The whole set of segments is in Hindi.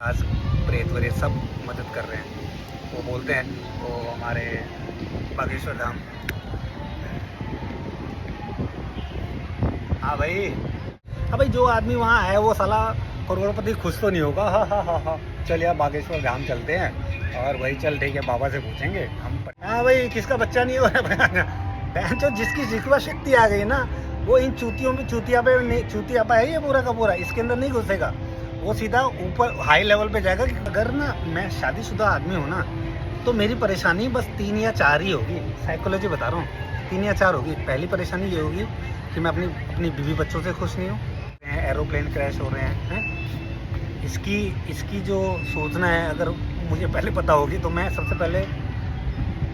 आज प्रेत वरेत सब मदद कर रहे हैं। वो बोलते हैं वो हमारे बागेश्वर धाम। हाँ भाई, हाँ भाई, जो आदमी वहाँ है वो साला करोड़पति खुश तो नहीं होगा। हाँ हाँ हाँ हाँ, चल यार बागेश्वर धाम चलते हैं। और भाई चल ठीक है, बाबा से पूछेंगे हम। हाँ भाई, किसका बच्चा नहीं हो रहा है जो जिसकी जिक्वा शक्ति आ गई ना, वो इन चूतियों पे चूतिया पे है ये पूरा का पूरा, इसके अंदर नहीं घुसेगा। वो सीधा ऊपर हाई लेवल पे जाएगा। कि अगर ना मैं शादीशुदा आदमी हूँ ना, तो मेरी परेशानी बस 3 या 4 ही होगी। साइकोलॉजी बता रहा हूँ, 3 या 4 होगी। पहली परेशानी ये होगी कि मैं अपनी बीवी बच्चों से खुश नहीं हूँ, एरोप्लेन क्रैश हो रहे हैं। इसकी जो सोचना है, अगर मुझे पहले पता होगी तो मैं सबसे पहले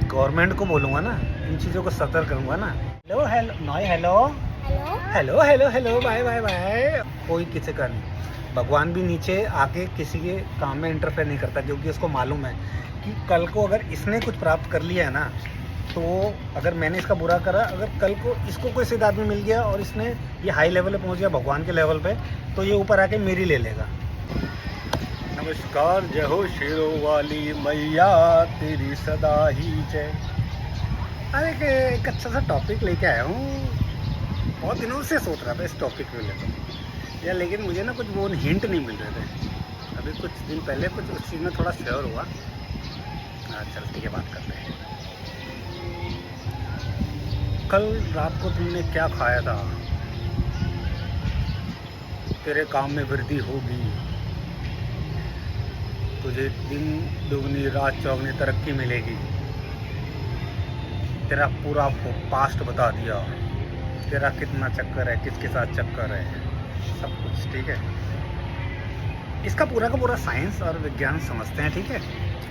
गवर्नमेंट को बोलूँगा ना, इन चीज़ों को सतर्क करूँगा ना। हेलो हेलो नॉय, hello hello hello hello, bye bye bye. कोई किसी का नहीं। भगवान भी नीचे आके किसी के काम में इंटरफेयर नहीं करता, क्योंकि उसको मालूम है कि कल को अगर इसने कुछ प्राप्त कर लिया है ना, तो अगर मैंने इसका बुरा करा, अगर कल को इसको कोई सीधा आदमी मिल गया और इसने ये हाई लेवल पे पहुंच गया भगवान के लेवल पे, तो ये ऊपर आके मेरी ले लेगा। नमस्कार, जय हो शेरों वाली मैया तेरी सदा ही जय। अरे एक अच्छा सा टॉपिक लेके आया हूँ। बहुत दिनों से सोच रहा था इस टॉपिक को लेकर यार, लेकिन मुझे ना कुछ वो हिंट नहीं मिल रहे थे। अभी कुछ दिन पहले कुछ उस चीज़ में थोड़ा श्योर हुआ। चल ठीक है, बात करते हैं। कल रात को तुमने क्या खाया था? तेरे काम में वृद्धि होगी, तुझे दिन दुगनी रात चौगनी तरक्की मिलेगी। तेरा पूरा पास्ट बता दिया, तेरा कितना चक्कर है, किसके साथ चक्कर है, सब कुछ ठीक है। इसका पूरा का पूरा साइंस और विज्ञान समझते हैं, ठीक है।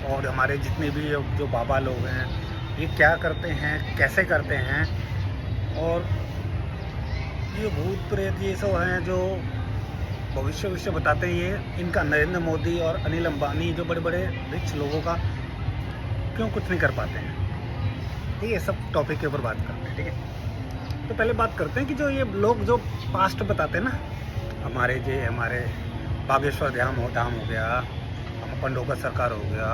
और हमारे जितने भी जो बाबा लोग हैं, ये क्या करते हैं, कैसे करते हैं। और ये भूत प्रेत ये सब हैं जो भविष्य बताते हैं, ये इनका नरेंद्र मोदी और अनिल अंबानी जो बड़े बड़े रिच लोगों का क्यों कुछ नहीं कर पाते हैं, ठीक है। सब टॉपिक के ऊपर बात करते हैं, ठीक है। तो पहले बात करते हैं कि जो ये लोग जो पास्ट बताते हैं ना, हमारे बागेश्वर धाम हो गया, पंडोका सरकार हो गया,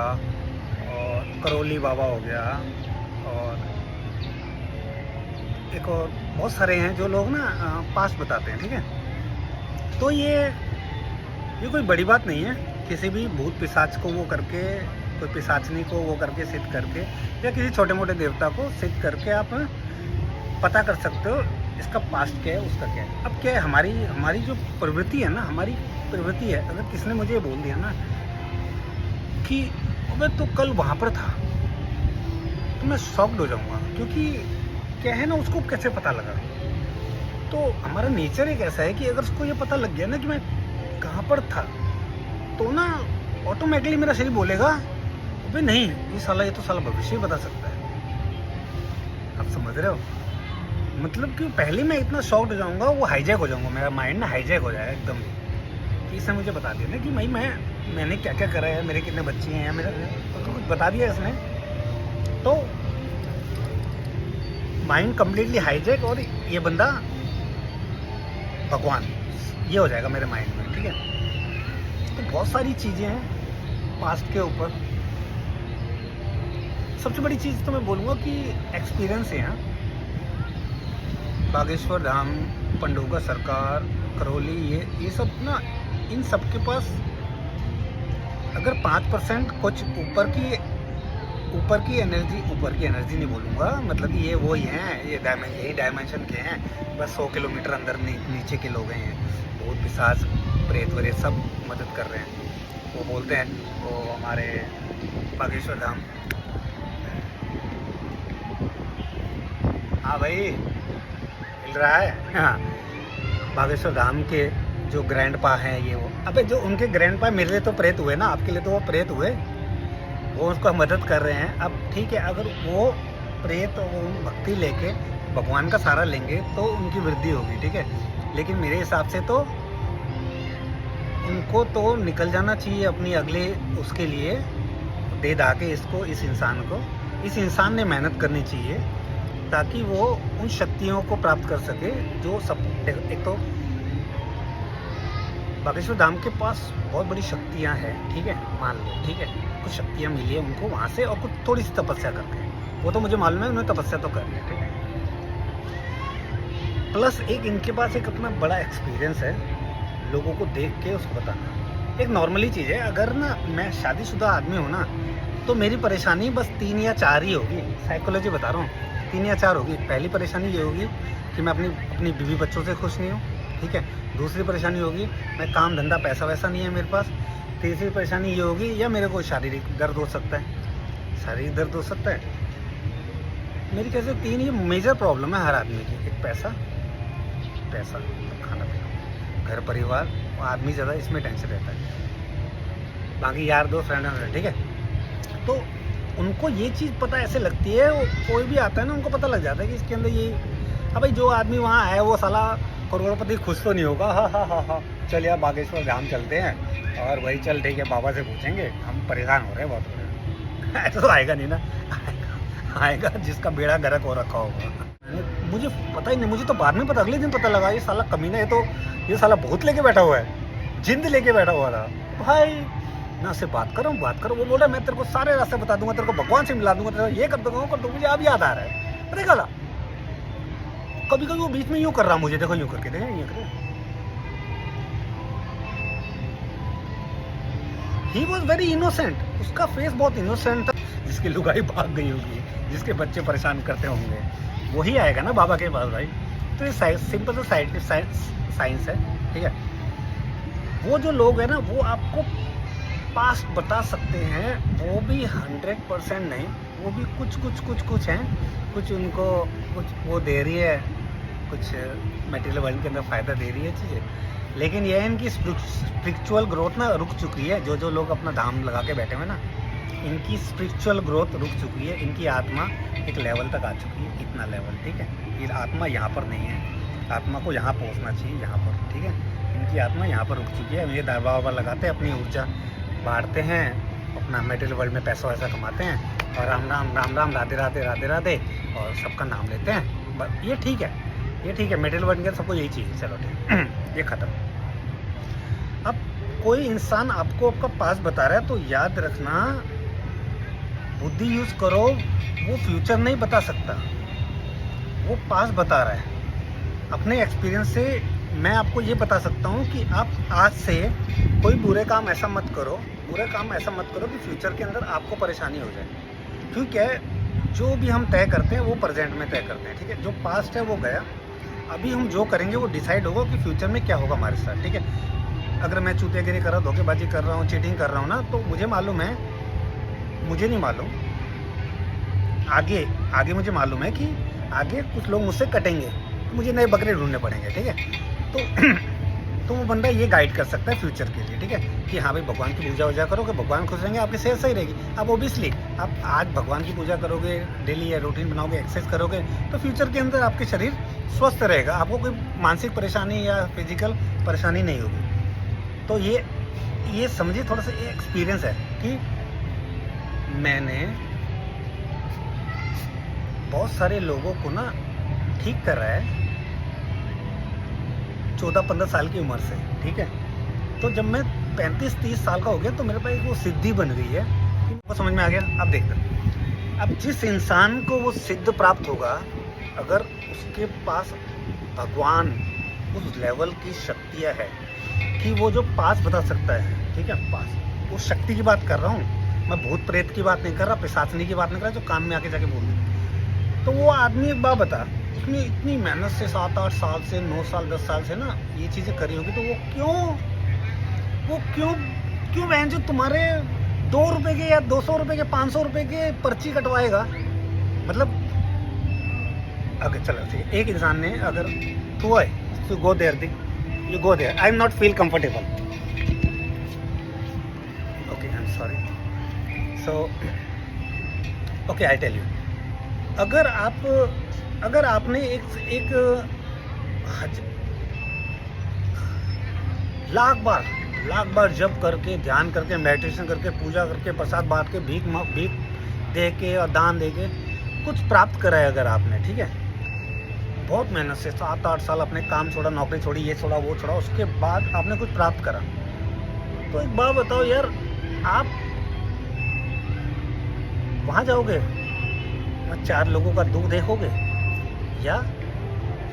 और करौली बाबा हो गया, और एक और बहुत सारे हैं जो लोग ना पास्ट बताते हैं, ठीक है। तो ये कोई बड़ी बात नहीं है। किसी भी भूत पिशाच को वो करके, कोई पिशाचनी को वो करके सिद्ध करके, या किसी छोटे मोटे देवता को सिद्ध करके आप पता कर सकते हो इसका पास्ट क्या है, उसका क्या है। अब क्या है, हमारी जो प्रवृत्ति है ना, हमारी प्रवृत्ति है। अगर किसने मुझे बोल दिया ना कि अबे तो कल वहाँ पर था, तो मैं शॉक्ड हो जाऊँगा। क्योंकि क्या है ना, उसको कैसे पता लगा। तो हमारा नेचर एक ऐसा है कि अगर उसको ये पता लग गया ना कि मैं कहाँ पर था, तो ना ऑटोमेटिकली मेरा शरीर बोलेगा अबे नहीं, ये तो साला भविष्य ही बता सकता है। आप समझ रहे हो? मतलब कि पहले मैं इतना शॉक्ड हो जाऊंगा, वो हाईजैक हो जाऊंगा, मेरा माइंड ना हाईजैक हो जाएगा एकदम कि इसने मुझे बता दिया ना कि भाई मैंने क्या क्या करा है, मेरे कितने बच्चे हैं, मेरा तो कुछ बता दिया इसने। तो माइंड कम्प्लीटली हाईजैक, और ये बंदा भगवान, ये हो जाएगा मेरे माइंड में, ठीक है। तो बहुत सारी चीज़ें हैं पास्ट के ऊपर। सबसे बड़ी चीज़ तो मैं बोलूँगा कि एक्सपीरियंस है यहाँ। बागेश्वर धाम, पंडोका सरकार, करौली, ये सब ना, इन सब के पास अगर 5% कुछ ऊपर की एनर्जी नहीं बोलूँगा, मतलब ये वो ही हैं, यही डायमेंशन के हैं। बस 100 किलोमीटर अंदर नीचे के लोग हैं। भूत पिशाच प्रेत वरेत सब मदद कर रहे हैं। वो बोलते हैं वो हमारे बागेश्वर धाम। हाँ भाई, मिल रहा है। हाँ, बागेश्वर धाम के जो ग्रैंड पा हैं, ये वो, अबे जो उनके ग्रैंड पा मेरे लिए तो प्रेत हुए ना, आपके लिए तो वो प्रेत हुए, वो उसको मदद कर रहे हैं। अब ठीक है, अगर वो प्रेत वो भक्ति लेके भगवान का सहारा लेंगे तो उनकी वृद्धि होगी, ठीक है। लेकिन मेरे हिसाब से तो उनको तो निकल जाना चाहिए अपनी अगले उसके लिए, दे दा के इस इंसान ने मेहनत करनी चाहिए, ताकि वो उन शक्तियों को प्राप्त कर सके जो सब। एक तो बागेश्वर धाम के पास बहुत बड़ी शक्तियाँ हैं, ठीक है, मान लो, ठीक है, कुछ शक्तियाँ मिली है उनको वहाँ से, और कुछ थोड़ी सी तपस्या करके, वो तो मुझे मालूम है, उन्होंने तपस्या तो कर लिया, ठीक है। प्लस एक इनके पास एक अपना बड़ा एक्सपीरियंस है लोगों को देख के उसको बताना। एक नॉर्मली चीज़ है, अगर ना मैं शादीशुदा आदमी हूँ ना, तो मेरी परेशानी बस 3 या 4 ही होगी, साइकोलॉजी बता रहा हूँ, 3 या 4 होगी। पहली परेशानी ये होगी कि मैं अपनी बीवी बच्चों से खुश नहीं हूँ, ठीक है। दूसरी परेशानी होगी मैं काम धंधा पैसा वैसा नहीं है मेरे पास। तीसरी परेशानी ये होगी या मेरे को शारीरिक दर्द हो सकता है, शारीरिक दर्द हो सकता है। मेरी कैसे 3 ये मेजर प्रॉब्लम है हर आदमी की। एक पैसा, खाना पीना, घर परिवार, आदमी ज़्यादा इसमें टेंशन रहता है, बाकी यार दोस्त फ्रेंड, ठीक है। तो उनको ये चीज़ पता ऐसे लगती है, वो कोई भी आता है ना उनको पता लग जाता है कि इसके अंदर ये, अब भाई जो आदमी वहाँ आया वो साला करोड़पति खुश तो नहीं होगा, हाँ चल यार बागेश्वर धाम चलते हैं, और वही चल ठीक है बाबा से पूछेंगे, हम परेशान हो रहे हैं बहुत हो रहे हैं। ऐसा तो आएगा नहीं ना, आएगा जिसका बेड़ा गर्क हो रखा होगा। मुझे पता ही नहीं, मुझे तो बाद में पता, अगले दिन पता लगा ये साला कमीना है, तो ये साला भूत लेके बैठा हुआ है, जिंद लेके बैठा हुआ था। भाई मैं उससे बात करूँ, वो बोल रहा है मैं तेरे को सारे रास्ते बता दूंगा, तेरे को भगवान से मिला दूंगा, तेरे ये कर दूंगा, वो कर दूंगा। मुझे अब याद आ रहा है, अरे गला कभी कभी वो बीच में यूँ कर रहा मुझे, देखो यूँ करके, देखो यूँ करके। ही वॉज वेरी इनोसेंट, उसका फेस बहुत इनोसेंट था। जिसकी लुगाई भाग गई होगी, जिसके बच्चे परेशान करते होंगे, वही आएगा ना बाबा के पास भाई। तो ये सिंपल सा साइंस है, ठीक है। वो जो लोग हैं ना वो आपको पास्ट बता सकते हैं, वो भी 100% नहीं, वो भी कुछ हैं, कुछ उनको कुछ वो दे रही है, कुछ मटेरियल वर्ल्ड के अंदर फ़ायदा दे रही है चीज़ें। लेकिन ये इनकी स्पिरिचुअल ग्रोथ ना रुक चुकी है। जो लोग अपना धाम लगा के बैठे हुए ना, इनकी स्पिरिचुअल ग्रोथ रुक चुकी है, इनकी आत्मा एक लेवल तक आ चुकी है, इतना लेवल, ठीक है। ये आत्मा यहाँ पर नहीं है, आत्मा को यहाँ पहुँचना चाहिए, यहाँ पर, ठीक है। इनकी आत्मा यहाँ पर रुक चुकी है। ये दरबार वाबा लगाते हैं, अपनी ऊर्जा बांटते हैं, अपना मटेरियल वर्ल्ड में पैसा वैसा कमाते हैं, और राम राम राधे राधे और सबका नाम लेते हैं, बस ये ठीक है, ये ठीक है। मटेरियल वर्ल्ड के सबको यही चाहिए, चलो ठीक ये ख़त्म। अब कोई इंसान आपको आपका पास बता रहा है तो याद रखना, बुद्धि यूज़ करो, वो फ्यूचर नहीं बता सकता, वो पास बता रहा है। अपने एक्सपीरियंस से मैं आपको ये बता सकता हूँ कि आप आज से कोई बुरे काम ऐसा मत करो कि फ्यूचर के अंदर आपको परेशानी हो जाए। क्योंकि जो भी हम तय करते हैं वो प्रेजेंट में तय करते हैं, ठीक है। जो पास्ट है वो गया, अभी हम जो करेंगे वो डिसाइड होगा कि फ्यूचर में क्या होगा हमारे साथ, ठीक है। अगर मैं चूतियागिरी कर रहा हूँ, धोखेबाजी कर रहा हूँ, चीटिंग कर रहा हूँ ना, तो मुझे मालूम है, मुझे नहीं मालूम आगे मुझे मालूम है कि आगे कुछ लोग मुझसे कटेंगे, तो मुझे नए बकरे ढूंढने पड़ेंगे, ठीक है। तो वो बंदा ये गाइड कर सकता है फ्यूचर के लिए, ठीक है, कि हाँ भाई भगवान की पूजा वूजा करोगे, भगवान खुश रहेंगे, आपकी सेहत सही रहेगी। अब ओबियसली आप आज भगवान की पूजा करोगे, डेली या रूटीन बनाओगे, एक्सरसाइज करोगे, तो फ्यूचर के अंदर आपके शरीर स्वस्थ रहेगा, आपको कोई मानसिक परेशानी या फिजिकल परेशानी नहीं होगी। तो ये समझिए, थोड़ा सा एक्सपीरियंस है कि मैंने बहुत सारे लोगों को ना ठीक कर रहा है 14-15 साल की उम्र से, ठीक है। तो जब मैं 35-30 साल का हो गया तो मेरे पास वो सिद्धि बन गई है, वो समझ में आ गया। अब देखते, अब जिस इंसान को वो सिद्ध प्राप्त होगा, अगर उसके पास भगवान उस लेवल की शक्तियाँ है कि वो जो पास बता सकता है, ठीक है, पास, उस शक्ति की बात कर रहा हूँ मैं, भूत प्रेत की बात नहीं कर रहा, पिशाचनी की बात नहीं कर रहा, जो कान में आके जाके बोल दे। तो वो आदमी एक बात बता, उसने इतनी मेहनत से 7-8 साल से 9 साल 10 साल से ना ये चीज़ें करी होगी, तो वो क्यों बहन जो तुम्हारे 2 रुपए के या 200 रुपए के 500 रुपए के पर्ची कटवाएगा। मतलब अगर चलो ठीक है, एक इंसान ने अगर तू है तो go there you go there, I am not feel comfortable, okay I am sorry, so okay I tell you, अगर आपने एक लाख बार जप करके, ध्यान करके, मेडिटेशन करके, पूजा करके, प्रसाद बांट के, भीख दे के और दान दे के कुछ प्राप्त करा है अगर आपने, ठीक है, बहुत मेहनत से 7-8 साल अपने काम छोड़ा, नौकरी छोड़ी, ये छोड़ा, वो छोड़ा, उसके बाद आपने कुछ प्राप्त करा। तो एक बात बताओ यार, आप वहाँ जाओगे, 4 लोगों का दुख देखोगे, या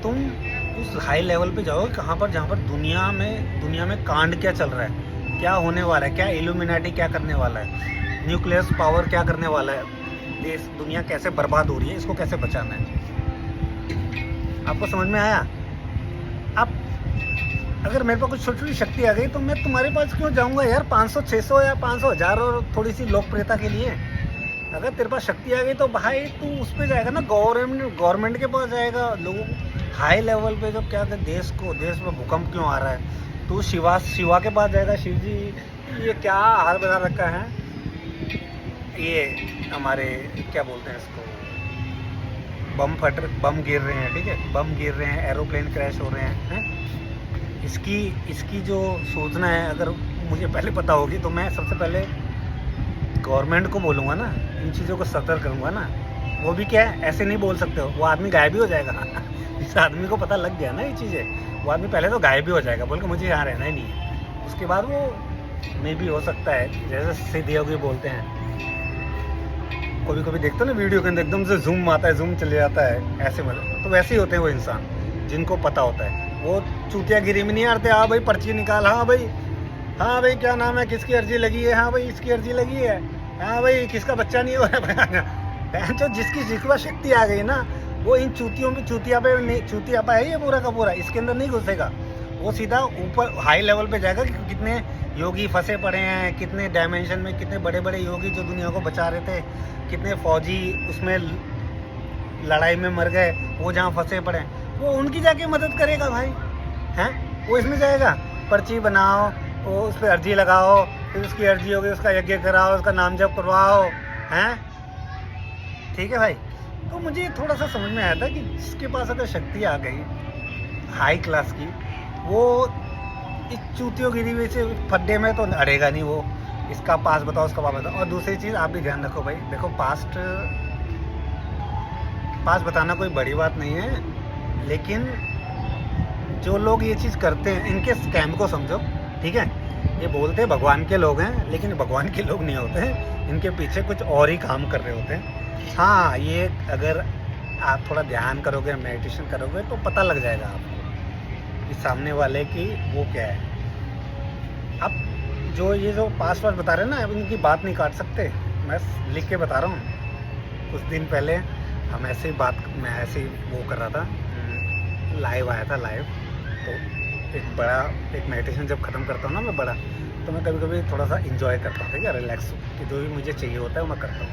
तुम उस हाई लेवल पे जाओगे कहाँ पर, जहाँ पर दुनिया में कांड क्या चल रहा है, क्या होने वाला है, क्या इल्यूमिनाटी क्या करने वाला है, न्यूक्लियर पावर क्या करने वाला है, देश दुनिया कैसे बर्बाद हो रही है, इसको कैसे बचाना है। आपको समझ में आया? अब अगर मेरे पास कुछ छोटी छोटी शक्ति आ गई तो मैं तुम्हारे पास क्यों जाऊंगा यार 500, 600 या 500, 1000 और थोड़ी सी लोकप्रियता के लिए। अगर तेरे पास शक्ति आ गई तो भाई तू उस पर जाएगा ना, गवर्नमेंट के पास जाएगा, लोगों हाई लेवल पे, जब क्या देश में भूकंप क्यों आ रहा है, तू शिवा के पास जाएगा, शिव जी ये क्या हाल बना रखा है, ये हमारे क्या बोलते हैं इसको, बम गिर रहे हैं, ठीक है, बम गिर रहे हैं, एरोप्लेन क्रैश हो रहे हैं, इसकी जो सूचना है अगर मुझे पहले पता होगी तो मैं सबसे पहले गवर्नमेंट को बोलूँगा ना, इन चीज़ों को सतर्क करूँगा ना। वो भी क्या है, ऐसे नहीं बोल सकते हो, वो आदमी गायब भी हो जाएगा जिस आदमी को पता लग गया ना ये चीज़ें, वो आदमी पहले तो गायब भी हो जाएगा, बोल के मुझे यहाँ रहना ही नहीं है। उसके बाद वो मे भी हो सकता है, जैसे सीधे योगी बोलते हैं, कभी देखते हो ना वीडियो के अंदर एकदम से जूम आता है, जूम चले जाता है, ऐसे मतलब, तो वैसे ही होते हैं वो इंसान जिनको पता होता है। वो चूतियागिरी में नहीं आते, हाँ भाई पर्ची निकाल, हाँ भाई क्या नाम है, किसकी अर्जी लगी है, हाँ भाई इसकी अर्जी लगी है, हाँ भाई किसका बच्चा नहीं हो रहा है। तो जिसकी पास शक्ति आ गई ना, वो इन चूतिया पे है ये पूरा का पूरा, इसके अंदर नहीं घुसेगा, वो सीधा ऊपर हाई लेवल पे जाएगा। कि कितने योगी फंसे पड़े हैं, कितने डायमेंशन में, कितने बड़े बड़े योगी जो दुनिया को बचा रहे थे, कितने फौजी उसमें लड़ाई में मर गए, वो जहाँ फंसे पड़े हैं, वो उनकी जाके मदद करेगा भाई, हैं? वो इसमें जाएगा, पर्ची बनाओ, वो उस पर अर्जी लगाओ, फिर उसकी अर्जी होगी, उसका यज्ञ कराओ, उसका नाम जप करवाओ, हैं? ठीक है भाई। तो मुझे थोड़ा सा समझ में आया था कि जिसके पास अगर शक्ति आ गई हाई क्लास की, वो इस चूतियोगिरी में से फड्डे में तो अड़ेगा नहीं, वो इसका पास बताओ, उसका पास बताओ। और दूसरी चीज़ आप भी ध्यान रखो भाई, देखो पास बताना कोई बड़ी बात नहीं है, लेकिन जो लोग ये चीज़ करते हैं इनके स्कैम को समझो, ठीक है। ये बोलते हैं भगवान के लोग हैं, लेकिन भगवान के लोग नहीं होते हैं, इनके पीछे कुछ और ही काम कर रहे होते हैं। हाँ, ये अगर आप थोड़ा ध्यान करोगे, मेडिटेशन करोगे तो पता लग जाएगा आपको कि सामने वाले की वो क्या है। अब जो पासवर्ड बता रहे हैं ना, अब इनकी बात नहीं काट सकते, मैं लिख के बता रहा हूँ। कुछ दिन पहले हम मैं ऐसे ही वो कर रहा था, लाइव आया था लाइव, तो एक मेडिटेशन जब ख़त्म करता हूँ ना मैं बड़ा, तो मैं कभी थोड़ा सा इंजॉय करता हूँ, ठीक है, रिलैक्स, कि जो भी मुझे चाहिए होता है वो मैं करता हूँ,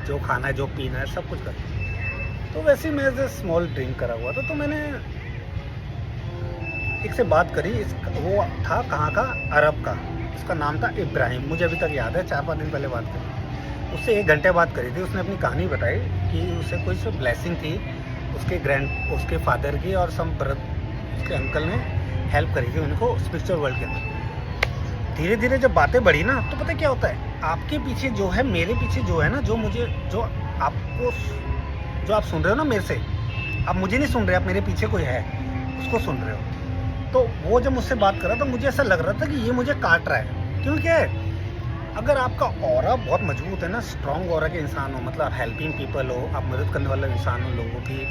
जो खाना है, जो पीना है, सब कुछ करता हूँ। तो वैसे ही मैं जो स्मॉल ड्रिंक करा हुआ था, तो मैंने एक से बात करी, वो था कहाँ का, अरब का, उसका नाम था इब्राहिम, मुझे अभी तक याद है, 4-5 दिन पहले बात करी उससे, 1 घंटे बात करी थी। उसने अपनी कहानी बताई कि उसे कोई सी ब्लेसिंग थी उसके फादर की, और उसके अंकल ने हेल्प करी थी उनको स्पिरिचुअल वर्ल्ड के अंदर। धीरे धीरे जब बातें बढ़ी ना, तो पता क्या होता है, आपके पीछे जो है, मेरे पीछे जो है ना, जो आप सुन रहे हो ना मेरे से, आप मुझे नहीं सुन रहे, आप मेरे पीछे कोई है उसको सुन रहे हो। तो वो जब मुझसे बात कर रहा था, मुझे ऐसा लग रहा था कि ये मुझे काट रहा है। क्यों? क्या है, अगर आपका ऑरा बहुत मजबूत है ना, स्ट्रॉन्ग ऑरा के इंसान हो, मतलब आप हेल्पिंग पीपल हो, आप मदद करने वाला इंसान हो लोगों की,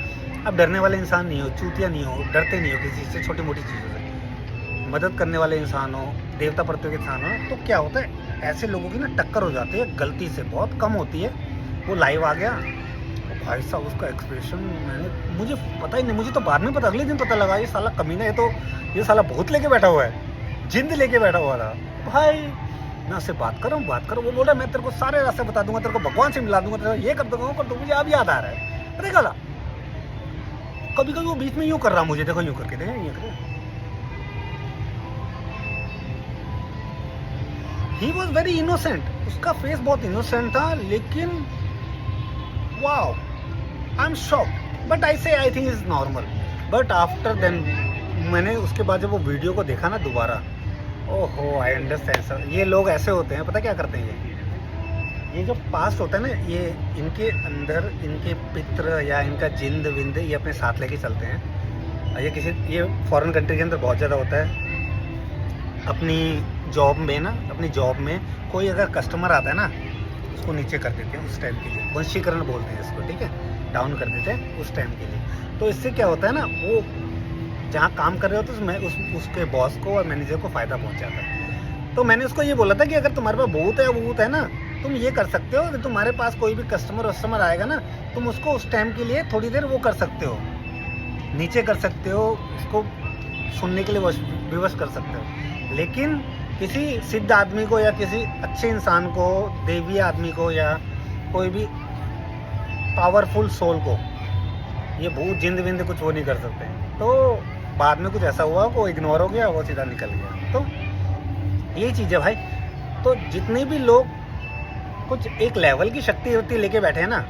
आप डरने वाले इंसान नहीं हो, चूतिया नहीं हो, डरते नहीं हो किसी से, छोटी मोटी चीज़ों से, मदद करने वाले इंसान हो, देवता प्रत्यों के इंसान हो, तो क्या होता है, ऐसे लोगों की ना टक्कर हो जाती है, गलती से बहुत कम होती है। वो लाइव आ गया, तो भाई साहब उसका एक्सप्रेशन मुझे पता ही नहीं, मुझे तो बाद में पता, अगले दिन पता लगा, ये साला कमीना है, तो ये साला भूत लेके बैठा हुआ है, जिंद लेके बैठा हुआ था भाई। मैं उससे बात करूँ, वो बोल रहा मैं तेरे को सारे रास्ते बता दूंगा, तेरे को भगवान से मिला दूंगा, तेरे को ये कर दूंगा, वो कर दूंगा। मुझे अब याद आ रहा है, अरे गला कभी वो बीच में यूँ कर रहा, मुझे देखो यूँ करके, देखो यूँ करे। ही वॉज वेरी इनोसेंट, उसका फेस बहुत इनोसेंट था, लेकिन wow, I am shocked, but I think is normal. But after then मैंने उसके बाद जब वो वीडियो को देखा ना दोबारा, ओहो, आई अंडरस्टैंड सर, ये लोग ऐसे होते हैं, पता क्या करते हैं, ये जो पास्ट होता है ना, ये इनके अंदर इनके पित्र या इनका जिंद विंद ये अपने साथ लेके चलते हैं। ये फॉरेन कंट्री के अंदर बहुत ज़्यादा होता है। अपनी जॉब में कोई अगर कस्टमर आता है ना, उसको नीचे कर देते हैं उस टाइम के लिए, वंशीकरण बोलते हैं इसको, ठीक है, डाउन कर देते हैं उस टाइम के लिए। तो इससे क्या होता है ना, वो जहाँ काम कर रहे होते हैं उसके बॉस को और मैनेजर को फ़ायदा पहुँचाता है। तो मैंने उसको ये बोला था कि अगर तुम्हारे पास भूत है ना, तुम ये कर सकते हो कि तुम्हारे पास कोई भी कस्टमर आएगा ना, तुम उसको उस टाइम के लिए थोड़ी देर वो कर सकते हो, नीचे कर सकते हो, उसको सुनने के लिए विवश कर सकते हो। लेकिन किसी सिद्ध आदमी को या किसी अच्छे इंसान को, देवी आदमी को या कोई भी पावरफुल सोल को ये भूत जिंद विंद कुछ वो नहीं कर सकते। तो बाद में कुछ ऐसा हुआ, वो इग्नोर हो गया, वो सीधा निकल गया। तो यही चीज़ है भाई। तो जितने भी लोग कुछ एक लेवल की शक्ति लेके बैठे हैं ना,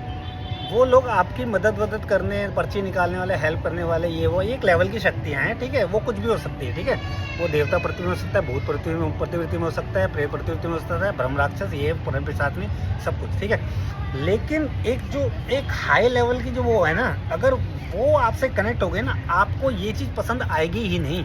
वो लोग आपकी मदद करने, पर्ची निकालने वाले, हेल्प करने वाले, ये वो एक लेवल की शक्तियाँ हैं, ठीक है। वो कुछ भी हो सकती है, ठीक है। वो देवता प्रति में हो सकता है, भूत प्रतिवृत्ति में हो सकता है, प्रेत प्रतिवृत्ति में हो सकता है, ब्रह्म राक्षस, ये पुनर्पिशाच में सब कुछ, ठीक है। लेकिन एक हाई लेवल की जो वो है ना, अगर वो आपसे कनेक्ट हो गए ना, आपको ये चीज़ पसंद आएगी ही नहीं।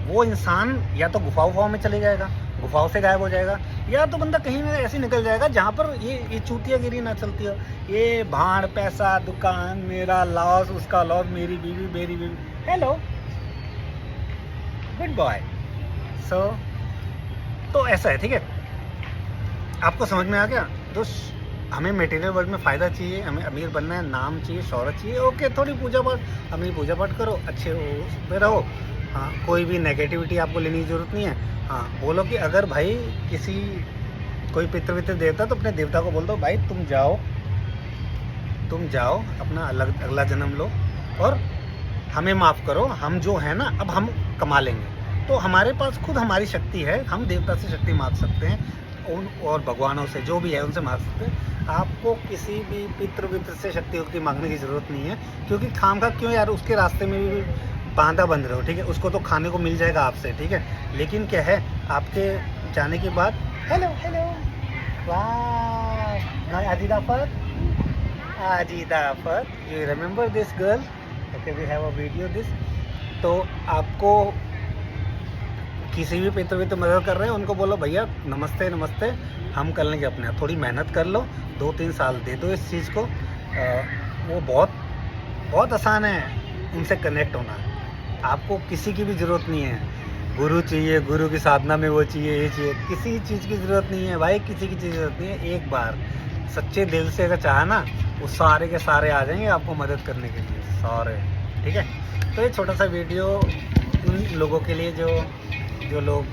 वो इंसान या तो गुफाओं में चले जाएगा, गुफाओं से गायब हो जाएगा, या तो बंदा कहीं ना ऐसे निकल जाएगा जहाँ पर ये चूतियागिरी ना चलती हो, ये भाड़, पैसा, दुकान, मेरा लॉस, उसका लॉस, मेरी बीवी। Hello, good boy. सो तो ऐसा है, ठीक है। आपको समझ में आ गया। तो हमें मटेरियल वर्ल्ड में फ़ायदा चाहिए, हमें अमीर बनना है, नाम चाहिए, शौहरत चाहिए, ओके, थोड़ी पूजा पाठ, अपनी पूजा पाठ करो, अच्छे उसमें रहो। हाँ, कोई भी नेगेटिविटी आपको लेने की ज़रूरत नहीं है। हाँ, बोलो कि अगर भाई कोई पितृ देवता, तो अपने देवता को बोल दो, भाई तुम जाओ अपना अगला जन्म लो और हमें माफ़ करो, हम जो है ना अब हम कमा लेंगे। तो हमारे पास खुद हमारी शक्ति है, हम देवता से शक्ति मांग सकते हैं, और भगवानों से जो भी है उनसे मांग सकते हैं। आपको किसी भी पितृ से शक्ति मांगने की ज़रूरत नहीं है, क्योंकि खामखा क्यों यार, उसके रास्ते में भी बांधा बंद रहो, ठीक है। उसको तो खाने को मिल जाएगा आपसे, ठीक है। लेकिन क्या है, आपके जाने के बाद हेलो वाह, आजिदाफत, you remember this girl, okay, we have a video this. तो आपको किसी भी पितृ मदद कर रहे हैं, उनको बोलो भैया नमस्ते, हम कर लेंगे अपने, थोड़ी मेहनत कर लो, 2-3 साल दे दो इस चीज़ को। वो बहुत आसान है उनसे कनेक्ट होना। आपको किसी की भी ज़रूरत नहीं है, गुरु चाहिए, गुरु की साधना में वो चाहिए, ये चाहिए, किसी चीज़ की ज़रूरत नहीं है भाई, किसी की चीज़ की ज़रूरत नहीं है। एक बार सच्चे दिल से अगर चाहा ना, वो सारे के सारे आ जाएंगे आपको मदद करने के लिए, सारे, ठीक है। तो ये छोटा सा वीडियो उन लोगों के लिए जो लोग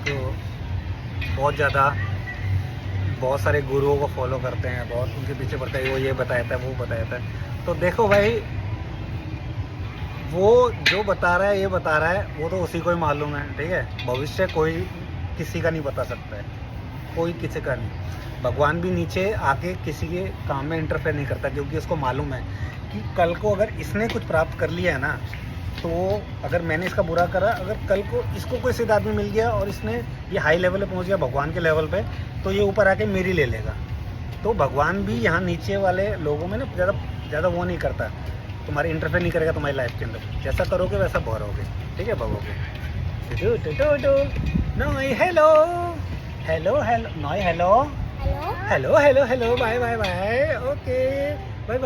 बहुत सारे गुरुओं को फॉलो करते हैं, बहुत उनके पीछे पड़ते हैं, वो ये बताया था, वो बताया था। तो देखो भाई, वो जो बता रहा है, ये बता रहा है, वो तो उसी को ही मालूम है, ठीक है। भविष्य कोई किसी का नहीं बता सकता है, कोई किसी का नहीं। भगवान भी नीचे आके किसी के काम में इंटरफेयर नहीं करता, क्योंकि उसको मालूम है कि कल को अगर इसने कुछ प्राप्त कर लिया है ना, तो अगर मैंने इसका बुरा करा, अगर कल को इसको कोई सिद्ध आदमी मिल गया और इसने ये हाई लेवल पे पहुंच गया, भगवान के लेवल पे, तो ये ऊपर आके मेरी ले लेगा। तो भगवान भी यहाँ नीचे वाले लोगों में ना ज़्यादा वो नहीं करता, तुम्हारे इंटरफेयर नहीं करेगा तुम्हारी लाइफ के अंदर। जैसा करोगे वैसा भरोगे, ठीक है, भगोगे। नॉय हेलो, बाय, ओके, बाय,